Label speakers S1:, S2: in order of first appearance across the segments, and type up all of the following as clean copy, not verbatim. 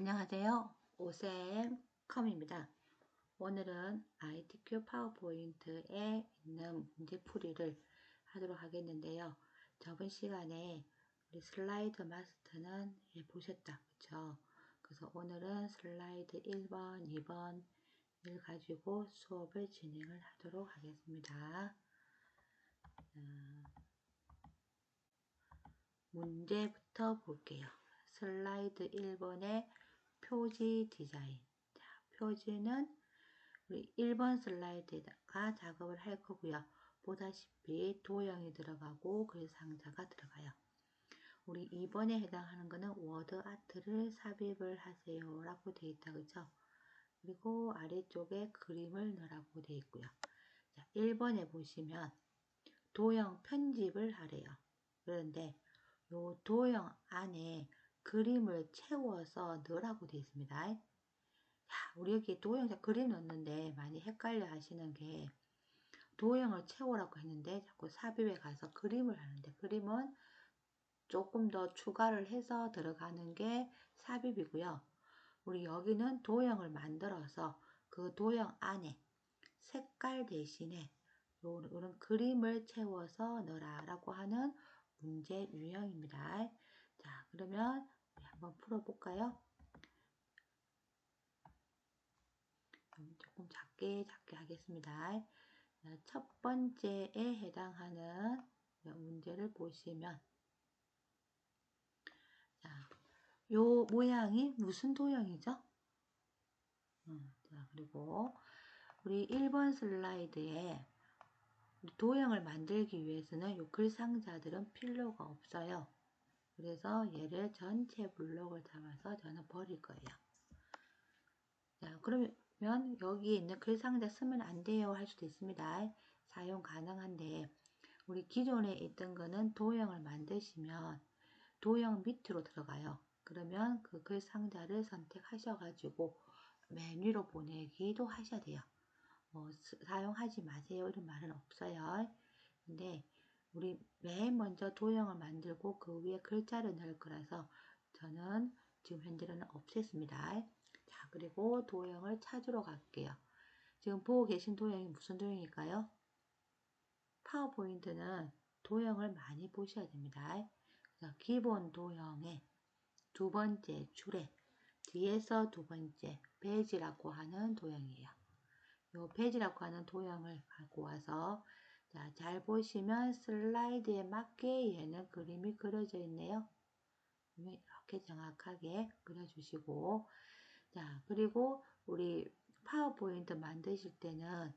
S1: 안녕하세요. 오쌤컴입니다. 오늘은 ITQ 파워포인트에 있는 문제풀이를 하도록 하겠는데요. 저번 시간에 우리 슬라이드 마스터는 해보셨다. 그쵸? 그래서 오늘은 슬라이드 1번, 2번을 가지고 수업을 진행을 하도록 하겠습니다. 문제부터 볼게요. 슬라이드 1번의 표지 디자인. 자, 표지는 우리 1번 슬라이드에다가 작업을 할 거고요. 보다시피 도형이 들어가고 글 상자가 들어가요. 우리 2번에 해당하는 거는 워드 아트를 삽입을 하세요 라고 되어 있다. 그죠? 그리고 아래쪽에 그림을 넣으라고 되어 있고요. 자, 1번에 보시면 도형 편집을 하래요. 그런데 요 도형 안에 그림을 채워서 넣으라고 되어 있습니다. 자, 우리 여기 도형자 그림 넣는데 많이 헷갈려 하시는 게 도형을 채우라고 했는데 자꾸 삽입에 가서 그림을 하는데 그림은 조금 더 추가를 해서 들어가는 게 삽입이고요. 우리 여기는 도형을 만들어서 그 도형 안에 색깔 대신에 이런 그림을 채워서 넣어라 라고 하는 문제 유형입니다. 자, 그러면 우리 한번 풀어볼까요? 조금 작게 하겠습니다. 첫 번째에 해당하는 문제를 보시면 자, 요 모양이 무슨 도형이죠? 자, 그리고 우리 1번 슬라이드에 도형을 만들기 위해서는 요 글 상자들은 필요가 없어요. 그래서 얘를 전체 블록을 잡아서 저는 버릴 거예요. 자, 그러면 여기에 있는 글 상자 쓰면 안 돼요 할 수도 있습니다. 사용 가능한데 우리 기존에 있던 거는 도형을 만드시면 도형 밑으로 들어가요. 그러면 그 글 상자를 선택하셔가지고 맨 위로 보내기도 하셔야 돼요. 뭐 사용하지 마세요 이런 말은 없어요. 근데 우리 맨 먼저 도형을 만들고 그 위에 글자를 넣을 거라서 저는 지금 현재는 없앴습니다. 자, 그리고 도형을 찾으러 갈게요. 지금 보고 계신 도형이 무슨 도형일까요? 파워포인트는 도형을 많이 보셔야 됩니다. 그래서 기본 도형의 두 번째 줄에 뒤에서 두 번째 배지라고 하는 도형이에요. 요 배지라고 하는 도형을 갖고 와서 자, 잘 보시면 슬라이드에 맞게 얘는 그림이 그려져 있네요. 이렇게 정확하게 그려주시고 자, 그리고 우리 파워포인트 만드실 때는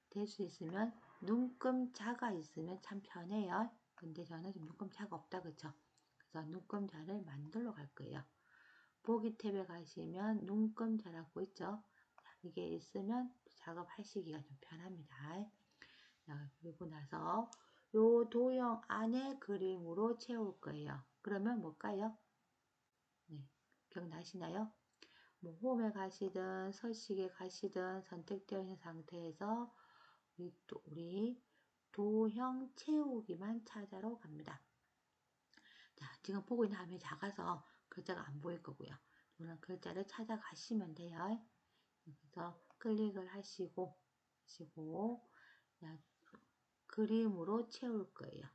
S1: 될 수 있으면 눈금자가 있으면 참 편해요. 근데 저는 지금 눈금자가 없다 그쵸? 그래서 눈금자를 만들러 갈 거예요. 보기 탭에 가시면 눈금자라고 있죠? 자, 이게 있으면 작업하시기가 좀 편합니다. 자, 그리고 나서 요 도형 안에 그림으로 채울 거예요. 그러면 뭘까요? 네, 기억나시나요? 뭐 홈에 가시든 서식에 가시든 선택되어 있는 상태에서 우리 도형 채우기만 찾아러 갑니다. 자, 지금 보고 있는 화면이 작아서 글자가 안 보일 거고요. 오늘 글자를 찾아가시면 돼요. 그래서 클릭을 하시고 그림으로 채울 거예요.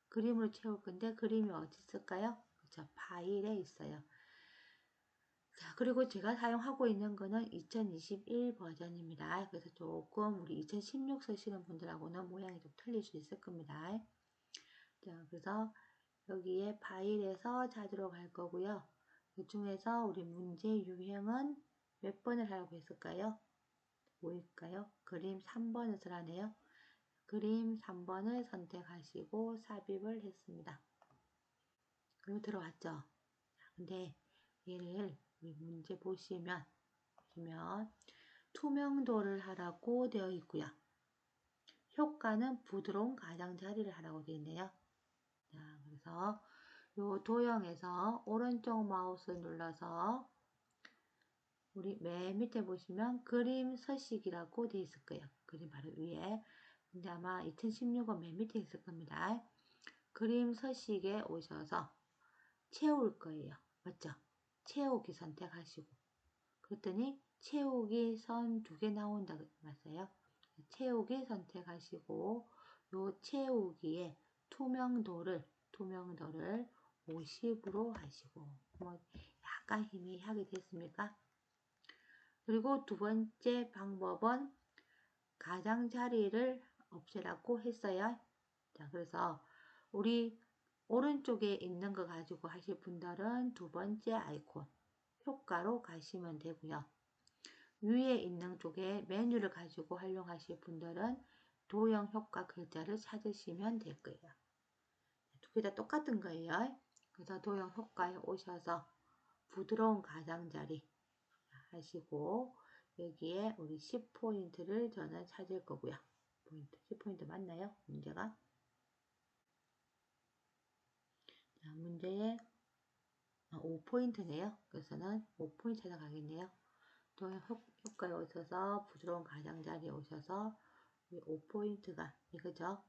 S1: 그림으로 채울 건데 그림이 어디 있을까요? 그렇죠. 파일에 있어요. 자, 그리고 제가 사용하고 있는 거는 2021 버전입니다. 그래서 조금 우리 2016 쓰시는 분들하고는 모양이 좀 틀릴 수 있을 겁니다. 자, 그래서 여기에 파일에서 찾으러 갈 거고요. 그 중에서 우리 문제 유형은 몇 번을 하라고 했을까요? 뭐일까요? 그림 3번을 쓰라네요. 그림 3번을 선택하시고 삽입을 했습니다. 그리고 들어왔죠. 근데 얘를 우리 문제 보시면 투명도를 하라고 되어 있고요. 효과는 부드러운 가장자리를 하라고 되어 있네요. 자, 그래서 요 도형에서 오른쪽 마우스 눌러서 우리 맨 밑에 보시면 그림 서식이라고 되어 있을 거예요. 그림 바로 위에. 근데 아마 2016은 맨 밑에 있을 겁니다. 그림 서식에 오셔서 채울 거예요. 맞죠? 채우기 선택하시고, 그랬더니 채우기 선 2개 나온다 맞아요. 채우기 선택하시고 요 채우기에 투명도를 50으로 하시고, 뭐 약간 희미하게 됐습니까? 그리고 두 번째 방법은 가장자리를 없애라고 했어요. 자, 그래서 우리 오른쪽에 있는 거 가지고 하실 분들은 두 번째 아이콘 효과로 가시면 되고요. 위에 있는 쪽에 메뉴를 가지고 활용하실 분들은 도형 효과 글자를 찾으시면 될 거예요. 두 개 다 똑같은 거예요. 그래서 도형 효과에 오셔서 부드러운 가장자리 하시고, 여기에 우리 10포인트를 저는 찾을 거고요. 10포인트 맞나요? 문제가? 자, 문제에 5포인트네요. 그래서는 5포인트 찾아가겠네요. 또 효과에 오셔서 부드러운 가장자리에 오셔서 5포인트가 이거죠.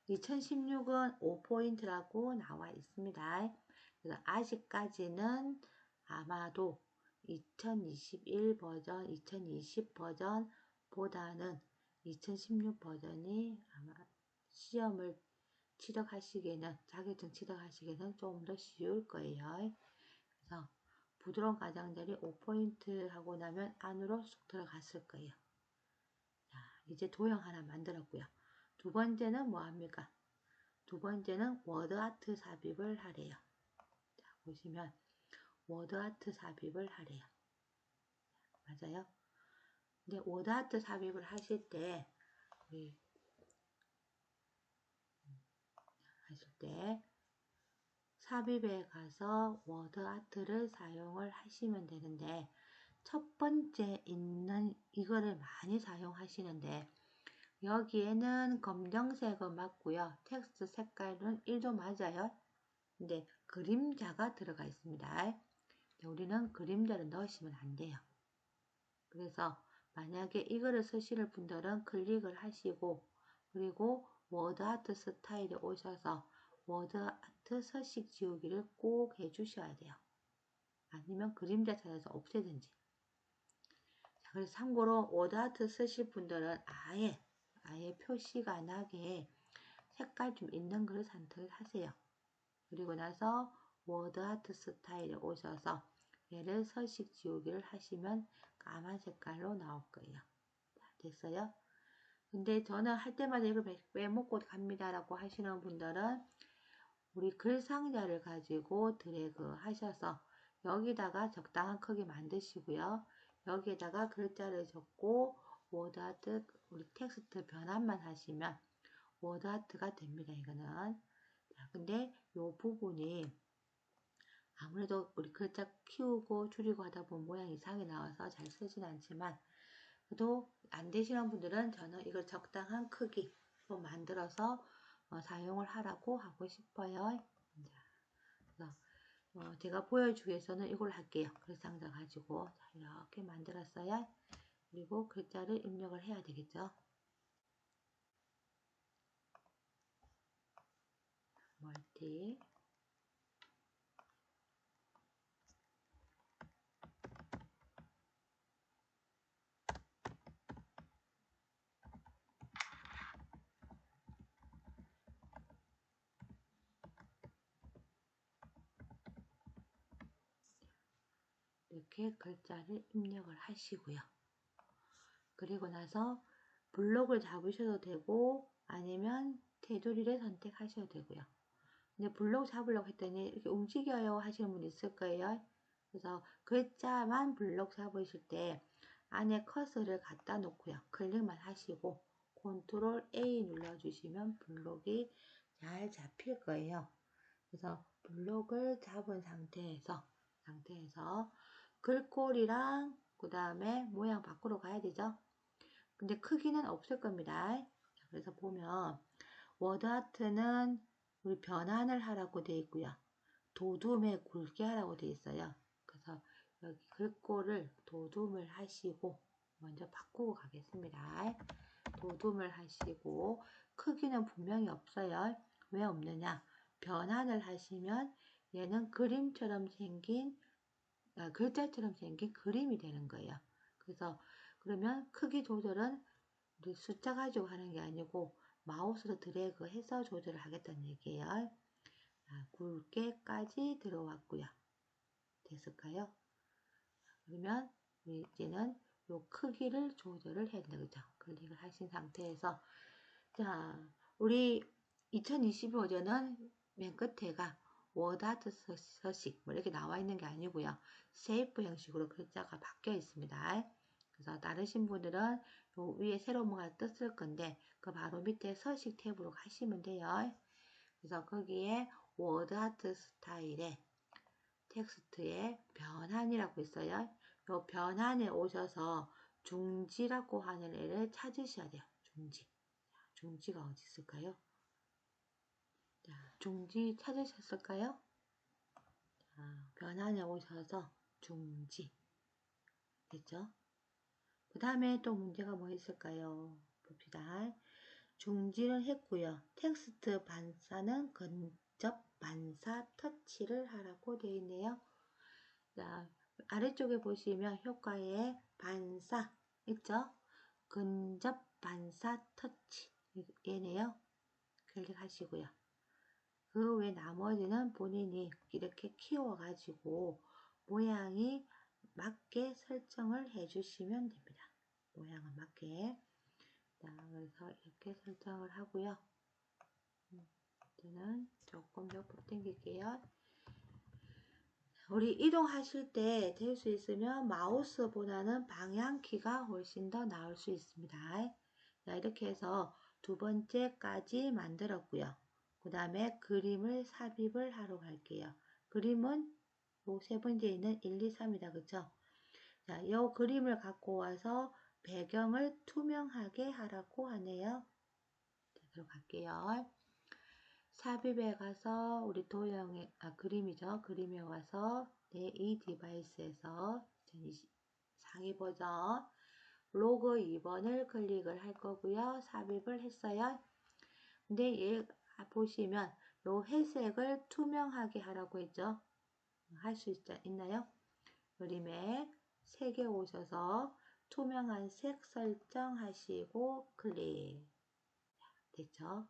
S1: 2016은 5포인트라고 나와 있습니다. 그래서 아직까지는 아마도 2021 버전, 2020 버전보다는 2016 버전이 아마 시험을 치러가시기에는, 자격증 치러가시기에는 좀 더 쉬울 거예요. 그래서 부드러운 가장자리 5포인트 하고 나면 안으로 쑥 들어갔을 거예요. 자, 이제 도형 하나 만들었고요. 두 번째는 뭐 합니까? 두 번째는 워드아트 삽입을 하래요. 자, 보시면 워드아트 삽입을 하래요. 맞아요? 근데 워드아트 삽입을 하실 때 삽입에 가서 워드아트를 사용을 하시면 되는데, 첫 번째 있는 이거를 많이 사용하시는데, 여기에는 검정색은 맞고요. 텍스트 색깔은 1도 맞아요. 근데 그림자가 들어가 있습니다. 우리는 그림자를 넣으시면 안 돼요. 그래서 만약에 이거를 쓰실 분들은 클릭을 하시고, 그리고 워드아트 스타일에 오셔서 워드아트 서식 지우기를 꼭 해주셔야 돼요. 아니면 그림자 찾아서 없애든지. 자, 그래서 참고로 워드아트 쓰실 분들은 아예 표시가 나게 색깔 좀 있는 걸 선택을 하세요. 그리고 나서 워드아트 스타일에 오셔서 얘를 서식 지우기를 하시면 까만 색깔로 나올 거예요. 자, 됐어요? 근데 저는 할 때마다 이걸 빼먹고 갑니다 라고 하시는 분들은 우리 글 상자를 가지고 드래그 하셔서 여기다가 적당한 크기 만드시고요. 여기에다가 글자를 적고 워드아트 우리 텍스트 변환만 하시면 워드아트가 됩니다. 이거는. 자, 근데 이 부분이 아무래도 우리 글자 키우고 줄이고 하다 보면 모양이 이상하게 나와서 잘 쓰진 않지만, 그래도 안 되시는 분들은 저는 이걸 적당한 크기로 만들어서 사용을 하라고 하고 싶어요. 자, 그래서 제가 보여주기 위해서는 이걸 할게요. 글상자 가지고 자, 이렇게 만들었어요. 그리고 글자를 입력을 해야 되겠죠. 멀티 이렇게 글자를 입력을 하시고요. 그리고 나서 블록을 잡으셔도 되고 아니면 테두리를 선택하셔도 되고요. 근데 블록 잡으려고 했더니 이렇게 움직여요 하시는 분 있을 거예요. 그래서 글자만 블록 잡으실 때 안에 커서를 갖다 놓고요. 클릭만 하시고 컨트롤 A 눌러주시면 블록이 잘 잡힐 거예요. 그래서 블록을 잡은 상태에서 글꼴이랑 그 다음에 모양 밖으로 가야 되죠. 근데 크기는 없을 겁니다. 그래서 보면 워드아트는 우리 변환을 하라고 되어 있고요. 도둠에 굵게 하라고 되어 있어요. 그래서 여기 글꼴을 도둠을 하시고 먼저 바꾸고 가겠습니다. 도둠을 하시고 크기는 분명히 없어요. 왜 없느냐? 변환을 하시면 얘는 그림처럼 생긴 글자처럼 생긴 그림이 되는 거예요. 그래서 그러면 크기 조절은 우리 숫자 가지고 하는 게 아니고 마우스로 드래그 해서 조절을 하겠다는 얘기예요. 굵게까지 들어왔고요. 됐을까요? 그러면 이제는 요 크기를 조절을 해야 된다. 그죠? 클릭을 하신 상태에서 자, 우리 2022 버전은 맨 끝에가 워드아트 서식 뭐 이렇게 나와 있는 게 아니고요. 쉐이프 형식으로 글자가 바뀌어 있습니다. 그래서 다르신 분들은 요 위에 새로 뭔가 떴을 건데 그 바로 밑에 서식 탭으로 가시면 돼요. 그래서 거기에 워드아트 스타일에 텍스트에 변환이라고 있어요. 요 변환에 오셔서 중지라고 하는 애를 찾으셔야 돼요. 중지. 중지가 어디 있을까요? 자, 중지 찾으셨을까요? 자, 변환에 오셔서 중지. 됐죠? 그 다음에 또 문제가 뭐 있을까요? 봅시다. 중지를 했고요. 텍스트 반사는 근접 반사 터치를 하라고 되어 있네요. 자, 아래쪽에 보시면 효과의 반사 있죠? 근접 반사 터치 얘네요. 클릭하시고요. 그 외 나머지는 본인이 이렇게 키워가지고 모양이 맞게 설정을 해주시면 됩니다. 모양은 맞게. 자, 그래서 이렇게 설정을 하고요. 저는 조금 옆으로 당길게요. 우리 이동하실 때 될 수 있으면 마우스보다는 방향키가 훨씬 더 나을 수 있습니다. 자, 이렇게 해서 두 번째까지 만들었고요. 그 다음에 그림을 삽입을 하러 갈게요. 그림은 요 세 번째 있는 1, 2, 3이다. 그쵸? 자, 이 그림을 갖고 와서 배경을 투명하게 하라고 하네요. 자, 들어갈게요. 삽입에 가서 우리 도형의 그림이죠. 그림에 와서 내 이 디바이스에서 2020 상위 버전 로그 2번을 클릭을 할 거고요. 삽입을 했어요. 근데 얘 보시면 요 회색을 투명하게 하라고 했죠. 할 수 있나요? 그림에 색에 오셔서 투명한 색 설정하시고 클릭. 됐죠?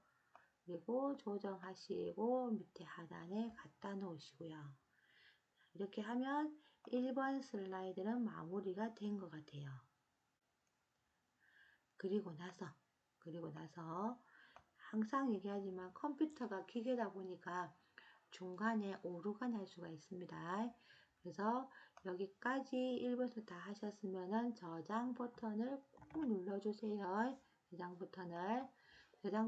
S1: 그리고 조정하시고 밑에 하단에 갖다 놓으시고요. 이렇게 하면 1번 슬라이드는 마무리가 된 것 같아요. 그리고 나서 항상 얘기하지만 컴퓨터가 기계다 보니까 중간에 오류가 날 수가 있습니다. 그래서 여기까지 1번부터 다 하셨으면 저장 버튼을 꾹 눌러주세요. 저장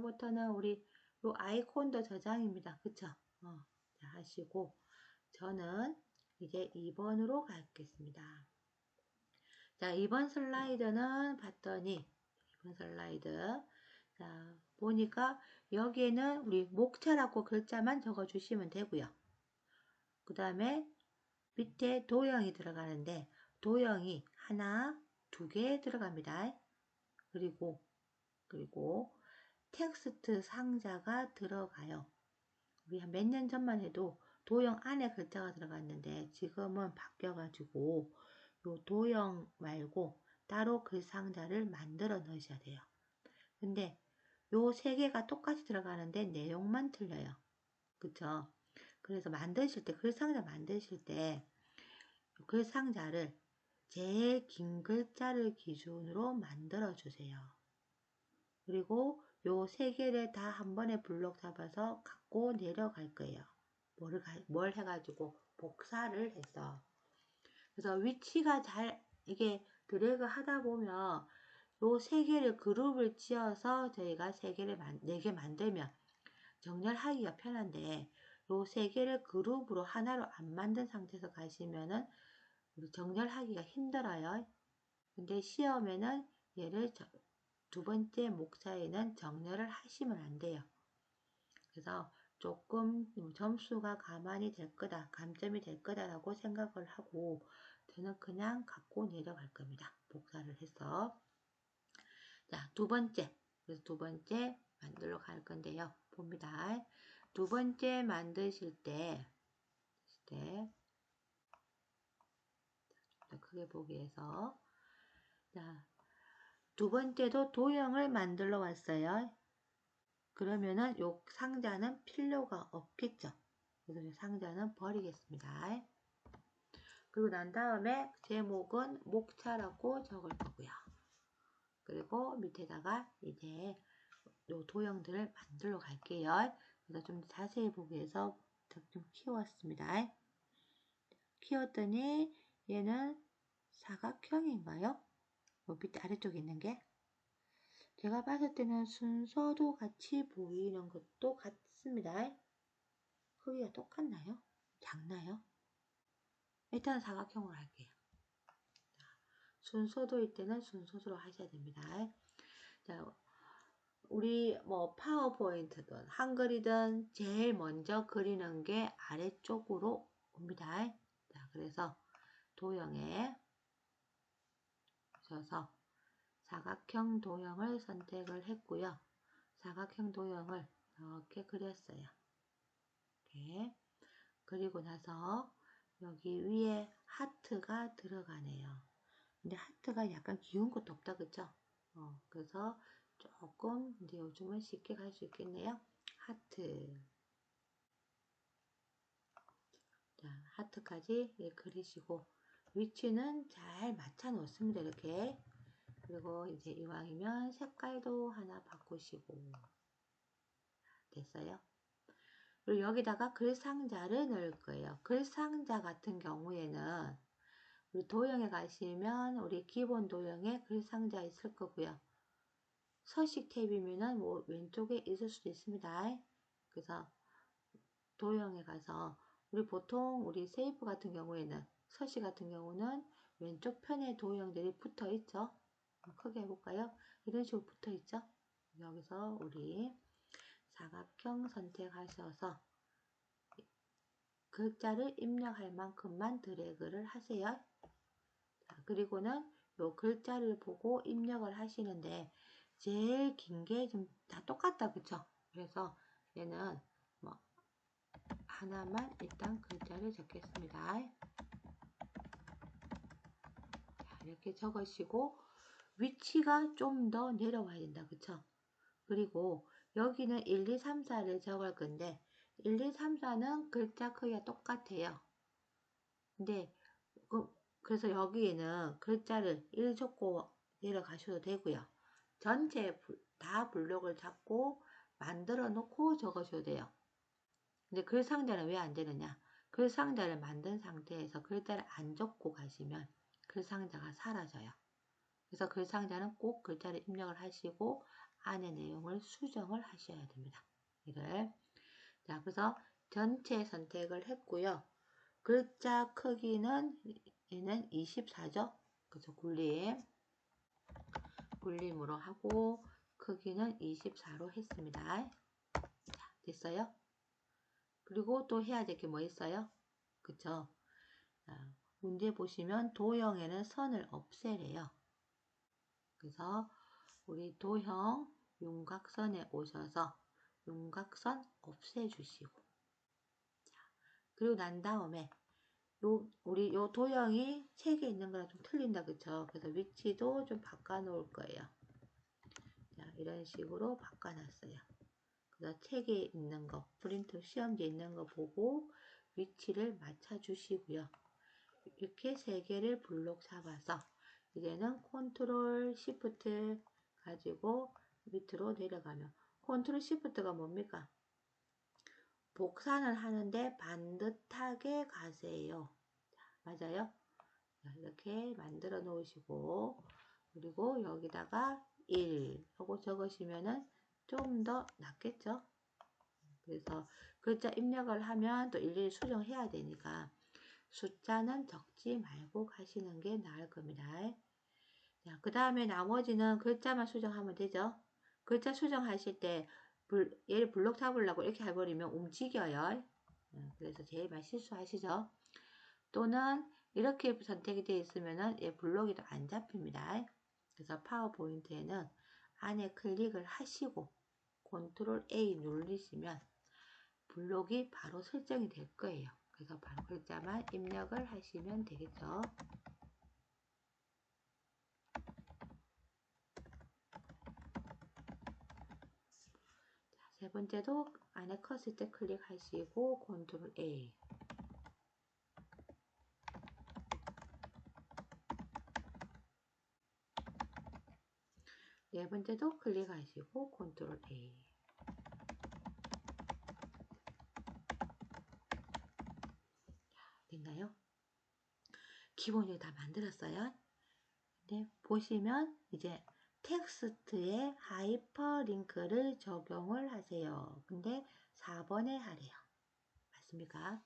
S1: 버튼은 우리 요 아이콘도 저장입니다. 그쵸? 자, 하시고 저는 이제 2번으로 가겠습니다. 자, 2번 슬라이드는 봤더니 2번 슬라이드 자, 보니까 여기에는 우리 목차라고 글자만 적어 주시면 되고요. 그 다음에 밑에 도형이 들어가는데 도형이 하나, 두 개 들어갑니다. 그리고 텍스트 상자가 들어가요. 우리 한 몇 년 전만 해도 도형 안에 글자가 들어갔는데 지금은 바뀌어가지고 요 도형 말고 따로 글 상자를 만들어 넣으셔야 돼요. 근데 요 세 개가 똑같이 들어가는데 내용만 틀려요. 그쵸? 그래서 만드실 때, 글 상자 만드실 때 글 상자를 제일 긴 글자를 기준으로 만들어 주세요. 그리고 요 세 개를 다 한 번에 블록 잡아서 갖고 내려갈 거예요. 뭘 해가지고 복사를 해서. 그래서 위치가 잘 이게 드래그 하다 보면 요 세 개를 그룹을 지어서 저희가 네 개 만들면 정렬하기가 편한데 요 세 개를 그룹으로 하나로 안 만든 상태에서 가시면은 우리 정렬하기가 힘들어요. 근데 시험에는 얘를 두 번째 목차에는 정렬을 하시면 안 돼요. 그래서 조금 점수가 가만히 될 거다, 감점이 될 거다라고 생각을 하고 저는 그냥 갖고 내려갈 겁니다. 복사를 해서. 자, 그래서 두 번째 만들러 갈 건데요. 봅니다. 두 번째 만드실 때 크게 보기 위해서. 자, 두 번째도 도형을 만들어 왔어요. 그러면은 요 상자는 필요가 없겠죠. 그래서 이 상자는 버리겠습니다. 그리고 난 다음에 제목은 목차라고 적을 거고요. 그리고 밑에다가 이제 요 도형들을 만들어 갈게요. 그래서 좀 자세히 보기 위해서 좀 키웠습니다. 키웠더니 얘는 사각형인가요? 밑에 아래쪽에 있는 게 제가 봤을 때는 순서도 같이 보이는 것도 같습니다. 크기가 똑같나요? 작나요? 일단 사각형으로 할게요. 순서도일 때는 순서대로 하셔야 됩니다. 자, 우리 뭐 파워포인트든 한글이든 제일 먼저 그리는 게 아래쪽으로 옵니다. 자, 그래서 도형에 오셔서 사각형 도형을 선택을 했고요. 사각형 도형을 이렇게 그렸어요. 이렇게 그리고 나서 여기 위에 하트가 들어가네요. 근데 하트가 약간 귀여운 것도 없다, 그쵸? 그래서 조금 이제 요즘은 쉽게 갈 수 있겠네요. 하트. 자, 하트까지 그리시고 위치는 잘 맞춰 놓습니다. 이렇게. 그리고 이제 이왕이면 색깔도 하나 바꾸시고 됐어요. 그리고 여기다가 글상자를 넣을 거예요. 글상자 같은 경우에는 우리 도형에 가시면 우리 기본 도형에 글상자 있을 거고요. 서식 탭이면은 뭐 왼쪽에 있을 수도 있습니다. 그래서 도형에 가서 우리 보통 우리 세이프 같은 경우에는 서식 같은 경우는 왼쪽 편에 도형들이 붙어 있죠. 크게 해볼까요? 이런 식으로 붙어 있죠. 여기서 우리 사각형 선택하셔서 글자를 입력할 만큼만 드래그를 하세요. 자, 그리고는 요 글자를 보고 입력을 하시는데 제일 긴 게 좀 다 똑같다, 그쵸? 그래서 얘는 뭐 하나만 일단 글자를 적겠습니다. 자, 이렇게 적으시고 위치가 좀 더 내려와야 된다, 그쵸? 그리고 여기는 1, 2, 3, 4를 적을 건데 1, 2, 3, 4는 글자 크기가 똑같아요. 근데 그래서 여기에는 글자를 1 적고 내려가셔도 되고요. 전체 다 블록을 잡고 만들어 놓고 적으셔도 돼요. 근데 글 상자는 왜 안 되느냐? 글 상자를 만든 상태에서 글자를 안 적고 가시면 글 상자가 사라져요. 그래서 글 상자는 꼭 글자를 입력을 하시고 안에 내용을 수정을 하셔야 됩니다. 이를 자, 그래서 전체 선택을 했고요. 글자 크기는 얘는 24죠. 그래서 굴림으로 하고 크기는 24로 했습니다. 자, 됐어요? 그리고 또 해야 될 게 뭐 있어요? 그쵸? 자, 문제 보시면 도형에는 선을 없애래요. 그래서 우리 도형 윤곽선에 오셔서 윤곽선 없애주시고 자, 그리고 난 다음에 우리 요 도형이 책에 있는 거랑 좀 틀린다, 그쵸? 그래서 위치도 좀 바꿔 놓을 거예요. 자, 이런 식으로 바꿔 놨어요. 그래서 책에 있는 거, 프린트 시험지에 있는 거 보고 위치를 맞춰 주시고요. 이렇게 세 개를 블록 잡아서 이제는 컨트롤 시프트 가지고 밑으로 내려가면 컨트롤 시프트가 뭡니까? 복사를 하는데 반듯하게 가세요. 자, 맞아요? 자, 이렇게 만들어 놓으시고 그리고 여기다가 1 하고 적으시면은 좀 더 낫겠죠? 그래서 글자 입력을 하면 또 일일이 수정해야 되니까 숫자는 적지 말고 가시는 게 나을 겁니다. 자, 그 다음에 나머지는 글자만 수정하면 되죠. 글자 수정하실 때 얘를 블록 잡으려고 이렇게 해버리면 움직여요. 그래서 제일 많이 실수하시죠. 또는 이렇게 선택이 되어 있으면 얘 블록이 또 안 잡힙니다. 그래서 파워포인트에는 안에 클릭을 하시고 컨트롤 A 누르시면 블록이 바로 설정이 될 거예요. 그래서 바로 글자만 입력을 하시면 되겠죠. 세 번째도 안에 컸을 때 클릭하시고 컨트롤 A. 네 번째도 클릭하시고 컨트롤 A. 됐나요? 기본적으로 다 만들었어요. 네, 보시면 이제 텍스트에 하이퍼링크를 적용을 하세요. 근데 4번에 하래요. 맞습니까?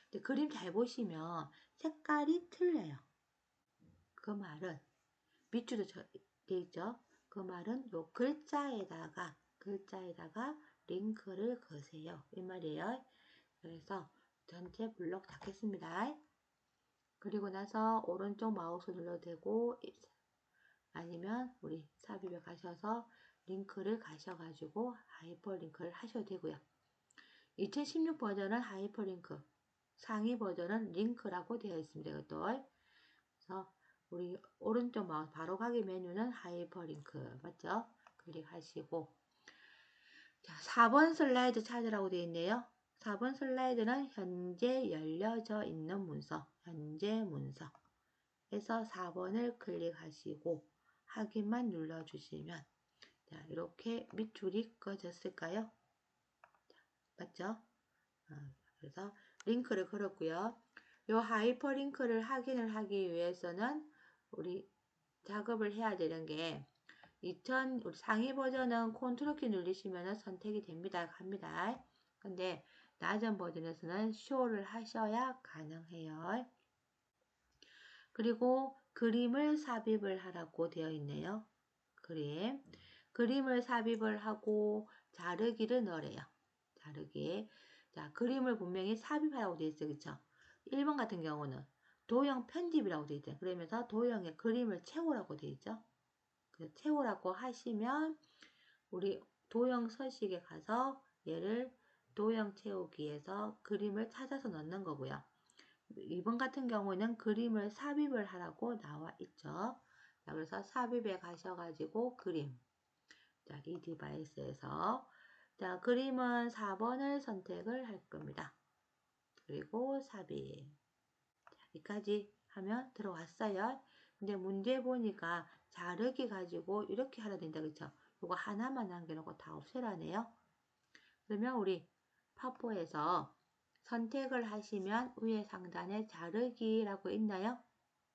S1: 근데 그림 잘 보시면 색깔이 틀려요. 그 말은 밑줄에 돼 있죠? 그 말은 요 글자에다가 링크를 거세요. 이 말이에요. 그래서 전체 블록 닫겠습니다. 그리고 나서 오른쪽 마우스 눌러도 되고 아니면 우리 삽입에 가셔서 링크를 가셔가지고 하이퍼링크를 하셔도 되고요. 2016 버전은 하이퍼링크, 상위 버전은 링크라고 되어 있습니다. 이것도. 그래서 우리 오른쪽 마우스 바로 가기 메뉴는 하이퍼링크 맞죠? 클릭하시고 자, 4번 슬라이드 찾으라고 되어 있네요. 4번 슬라이드는 현재 열려져 있는 문서, 현재 문서 해서 4번을 클릭하시고 확인만 눌러주시면 자, 이렇게 밑줄이 꺼졌을까요? 자, 맞죠? 그래서 링크를 걸었고요. 요 하이퍼링크를 확인을 하기 위해서는 우리 작업을 해야 되는 게 우리 상위 버전은 컨트롤 키 누르시면 선택이 됩니다. 갑니다. 근데 낮은 버전에서는 쇼를 하셔야 가능해요. 그리고 그림을 삽입을 하라고 되어 있네요. 그림을 삽입을 하고 자르기를 넣으래요. 자르기. 자, 그림을 분명히 삽입하라고 되어 있어요. 그쵸? 1번 같은 경우는 도형 편집이라고 되어 있죠. 그러면서 도형에 그림을 채우라고 되어 있죠. 채우라고 하시면 우리 도형 서식에 가서 얘를 도형 채우기에서 그림을 찾아서 넣는 거고요. 2번 같은 경우는 그림을 삽입을 하라고 나와 있죠. 자, 그래서 삽입에 가셔가지고 그림. 자, 이 디바이스에서 자, 그림은 4번을 선택을 할 겁니다. 그리고 삽입. 자, 여기까지 하면 들어왔어요. 근데 문제 보니까 자르기 가지고 이렇게 하려 된다. 그쵸? 이거 하나만 남겨놓고 다 없애라네요. 그러면 우리 파포에서 선택을 하시면 위에 상단에 자르기라고 있나요?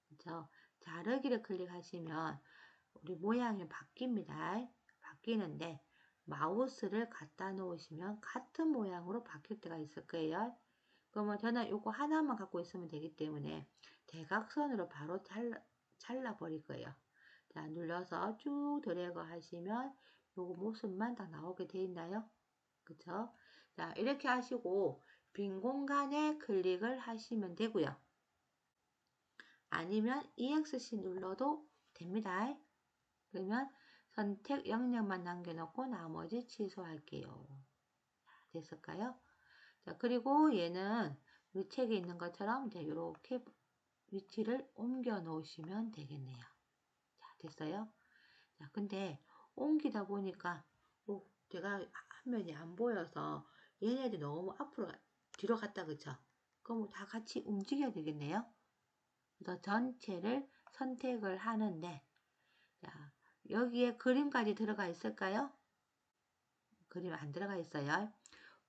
S1: 그쵸? 자르기를 클릭하시면 우리 모양이 바뀝니다. 바뀌는데 마우스를 갖다 놓으시면 같은 모양으로 바뀔 때가 있을 거예요. 그러면 저는 이거 하나만 갖고 있으면 되기 때문에 대각선으로 바로 잘라버릴 거예요. 자, 눌러서 쭉 드래그 하시면 요거 모습만 다 나오게 돼 있나요? 그쵸? 자, 이렇게 하시고 빈 공간에 클릭을 하시면 되고요. 아니면 EXC 눌러도 됩니다. 그러면 선택 영역만 남겨놓고 나머지 취소할게요. 됐을까요? 자, 그리고 얘는 우리 책에 있는 것처럼 이제 이렇게 위치를 옮겨 놓으시면 되겠네요. 자, 됐어요? 자, 근데 옮기다 보니까 제가 화면이 안 보여서 얘네들이 너무 앞으로 뒤로 갔다 그쵸? 그럼 다 같이 움직여야 되겠네요. 그래서 전체를 선택을 하는데 자, 여기에 그림까지 들어가 있을까요? 그림 안 들어가 있어요.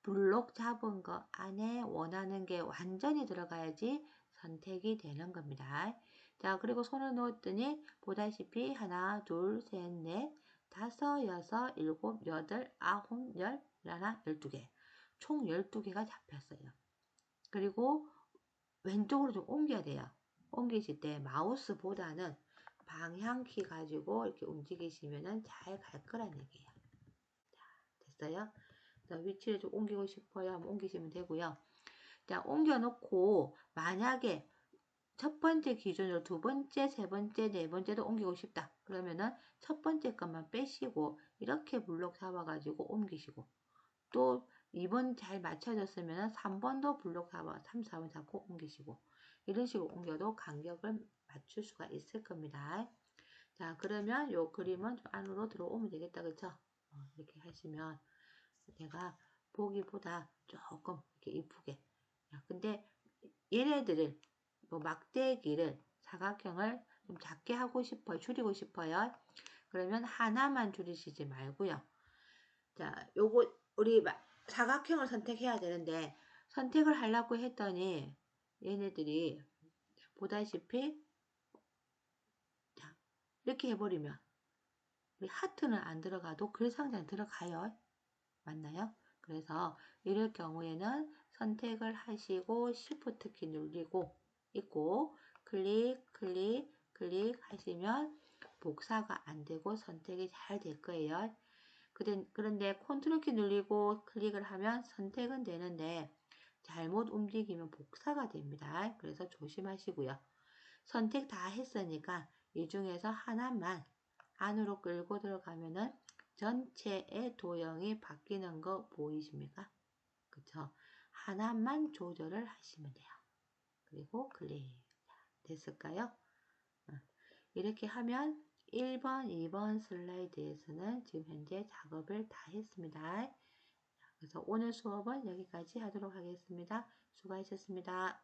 S1: 블록 잡은 거 안에 원하는 게 완전히 들어가야지 선택이 되는 겁니다. 자, 그리고 손을 놓았더니 보다시피 하나, 둘, 셋, 넷, 다섯, 여섯, 일곱, 여덟, 아홉, 열, 하나, 12개. 총 12개가 잡혔어요. 그리고 왼쪽으로 좀 옮겨야 돼요. 옮기실 때 마우스보다는 방향키 가지고 이렇게 움직이시면 잘 갈 거란 얘기예요. 자, 됐어요? 위치를 좀 옮기고 싶어요 하면 옮기시면 되고요. 자, 옮겨놓고 만약에 첫 번째 기준으로 두 번째, 세 번째, 네 번째도 옮기고 싶다. 그러면은 첫 번째 것만 빼시고 이렇게 블록 잡아가지고 옮기시고 또 2번 잘 맞춰졌으면 3번도 블록 잡아 3, 4번 잡고 옮기시고 이런 식으로 옮겨도 간격을 맞출 수가 있을 겁니다. 자, 그러면 요 그림은 좀 안으로 들어오면 되겠다. 그쵸? 이렇게 하시면 내가 보기보다 조금 이렇게 이쁘게. 근데 얘네들을 뭐 막대기를 사각형을 좀 작게 하고 싶어요. 줄이고 싶어요. 그러면 하나만 줄이시지 말고요. 자, 요거 우리 사각형을 선택해야 되는데 선택을 하려고 했더니 얘네들이 보다시피 자, 이렇게 해버리면 우리 하트는 안 들어가도 글 상자는 들어가요. 맞나요? 그래서 이럴 경우에는 선택을 하시고 Shift 키 누르고 있고 클릭 클릭 클릭 하시면 복사가 안 되고 선택이 잘 될 거예요. 그런데 컨트롤 키 누르고 클릭을 하면 선택은 되는데 잘못 움직이면 복사가 됩니다. 그래서 조심하시고요. 선택 다 했으니까 이 중에서 하나만 안으로 끌고 들어가면은 전체의 도형이 바뀌는 거 보이십니까? 그쵸? 하나만 조절을 하시면 돼요. 그리고 클릭. 됐을까요? 이렇게 하면 1번, 2번 슬라이드에서는 지금 현재 작업을 다 했습니다. 그래서 오늘 수업은 여기까지 하도록 하겠습니다. 수고하셨습니다.